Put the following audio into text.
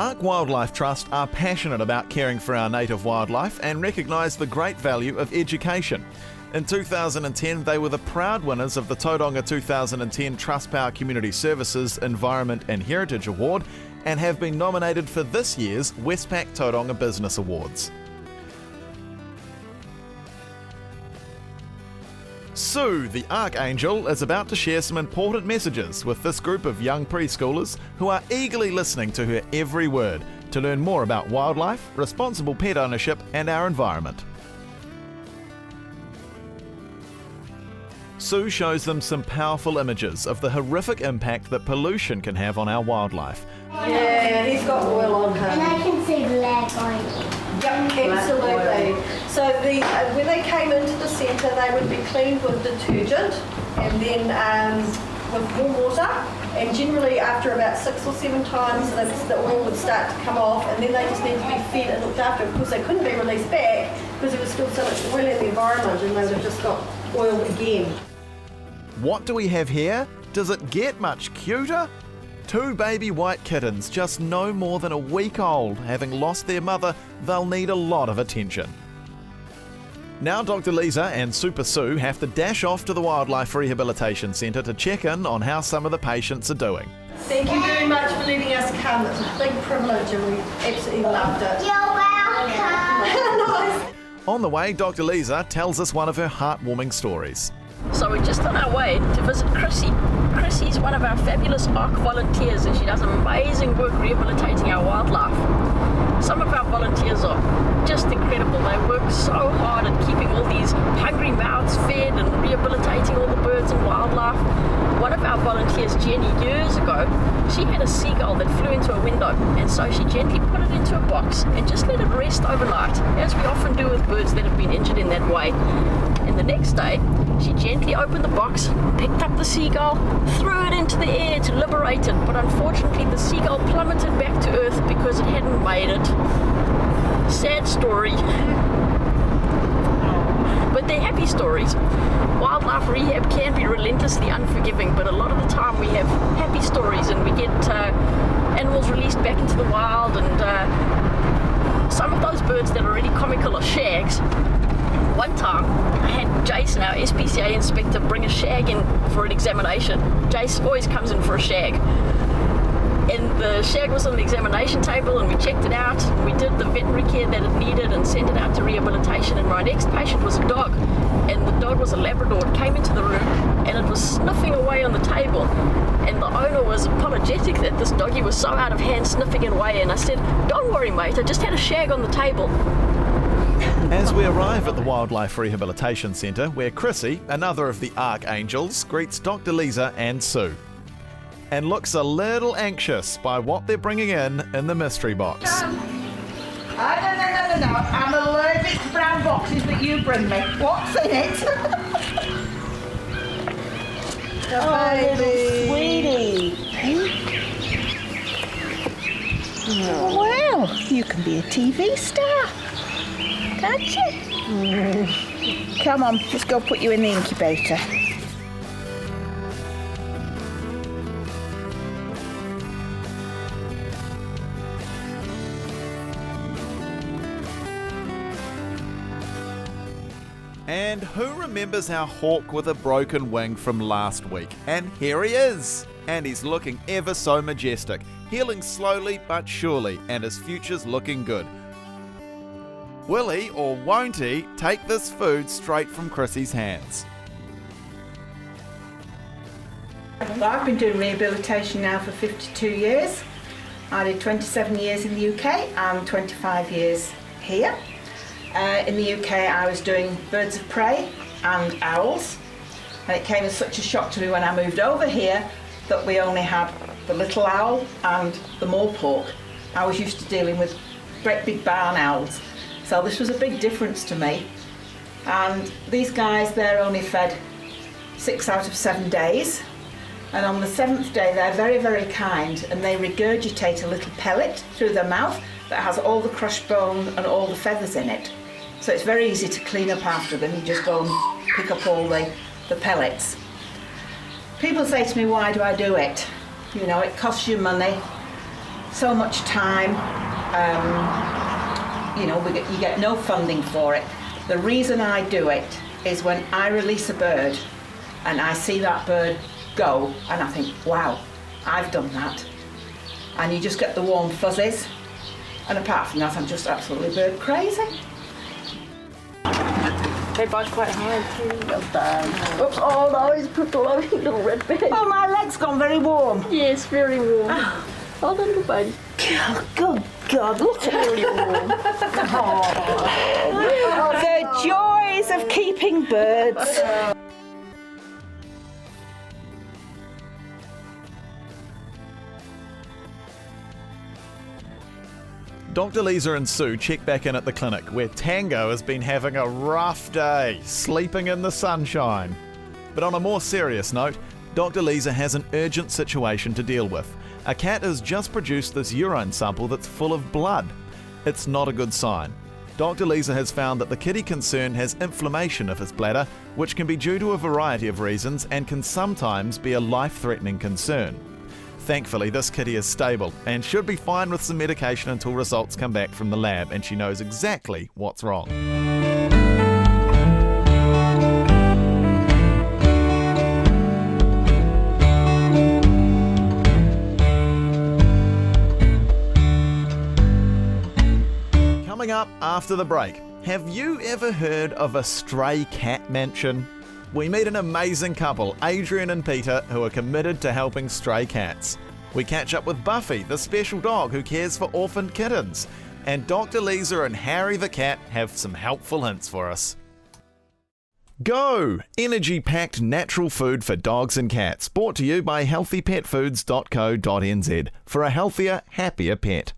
Ark Wildlife Trust are passionate about caring for our native wildlife and recognise the great value of education. In 2010, they were the proud winners of the Tauranga 2010 Trustpower Community Services Environment and Heritage Award and have been nominated for this year's Westpac Tauranga Business Awards. Sue, the Archangel, is about to share some important messages with this group of young preschoolers who are eagerly listening to her every word to learn more about wildlife, responsible pet ownership and our environment. Sue shows them some powerful images of the horrific impact that pollution can have on our wildlife. Yeah, he's got oil on him. And I can see black on. Yep, absolutely. So when they came into the centre, they would be cleaned with detergent and then with warm water. And generally after about 6 or 7 times, the oil would start to come off, and then they just need to be fed and looked after. Of course, they couldn't be released back because there was still so much oil in the environment, and they would have just got oil again. What do we have here? Does it get much cuter? 2 baby white kittens, just no more than a week old. Having lost their mother, they'll need a lot of attention. Now Dr. Lisa and Super Sue have to dash off to the Wildlife Rehabilitation Centre to check in on how some of the patients are doing. Thank you very much for letting us come. It's a big privilege and we absolutely loved it. You're welcome. Nice. On the way, Dr. Lisa tells us one of her heartwarming stories. So we're just on our way to visit Chrissy. Chrissy's one of our fabulous ARC volunteers and she does amazing work rehabilitating our wildlife. Some of our volunteers are just incredible. They work so hard at keeping all these hungry mouths fed and rehabilitating all the birds and wildlife. One of our volunteers, Jenny, years ago, she had a seagull that flew into a window, and so she gently put it into a box and just let it rest overnight, as we often do with birds that have been injured in that way. And the next day, she gently opened the box, picked up the seagull, threw it into the air to liberate it, but unfortunately the seagull plummeted back to earth because it hadn't made it. Sad story. But they're happy stories. Wildlife rehab can be relentlessly unforgiving, but a lot of the time we have happy stories and we get animals released back into the wild, and some of those birds that are already comical are shags. One time I had Jason, our SPCA inspector, bring a shag in for an examination. Jace always comes in for a shag. And the shag was on the examination table and we checked it out. We did the veterinary care that it needed and sent it out to rehabilitation, and my next patient was a dog. And the dog was a Labrador. It came into the room and it was sniffing away on the table. And the owner was apologetic that this doggy was so out of hand, sniffing away. And I said, "Don't worry, mate, I just had a shag on the table." As we arrive at the Wildlife Rehabilitation Centre, where Chrissy, another of the Archangels, greets Dr. Lisa and Sue, and looks a little anxious by what they're bringing in the mystery box. No. I'm allergic to brown boxes that you bring me. What's in it? Oh, little sweetie. Oh, well, you can be a TV star, can't you? Come on, let's go put you in the incubator. And who remembers our hawk with a broken wing from last week? And here he is! And he's looking ever so majestic, healing slowly but surely, and his future's looking good. Will he, or won't he, take this food straight from Chrissy's hands? Well, I've been doing rehabilitation now for 52 years. I did 27 years in the UK and 25 years here. In the UK I was doing birds of prey and owls, and it came as such a shock to me when I moved over here that we only had the little owl and the moorpork. I was used to dealing with great big barn owls, so this was a big difference to me. And these guys, they're only fed 6 out of 7 days, and on the 7th day they're very, very kind, and they regurgitate a little pellet through their mouth that has all the crushed bone and all the feathers in it. So it's very easy to clean up after them. You just go and pick up all the pellets. People say to me, why do I do it? You know, it costs you money. so much time. You get no funding for it. The reason I do it is when I release a bird and I see that bird go and I think, wow, I've done that. And you just get the warm fuzzies. And apart from that, I'm just absolutely bird crazy. They bite quite hard too. Well done. Oops, oh no, he's put the lovely little red bag. Oh, my leg's gone very warm. Yes, very warm. Oh, the little baby. Good God, look at Very warm. the joys of keeping birds. Dr. Lisa and Sue check back in at the clinic where Tango has been having a rough day, sleeping in the sunshine. But on a more serious note, Dr. Lisa has an urgent situation to deal with. A cat has just produced this urine sample that's full of blood. It's not a good sign. Dr. Lisa has found that the kitty concerned has inflammation of his bladder, which can be due to a variety of reasons and can sometimes be a life-threatening concern. Thankfully, this kitty is stable and should be fine with some medication until results come back from the lab and she knows exactly what's wrong. Coming up after the break, have you ever heard of a stray cat mansion? We meet an amazing couple, Adrian and Peter, who are committed to helping stray cats. We catch up with Buffy, the special dog who cares for orphaned kittens. And Dr. Lisa and Harry the cat have some helpful hints for us. Go! Energy-packed natural food for dogs and cats. Brought to you by healthypetfoods.co.nz for a healthier, happier pet.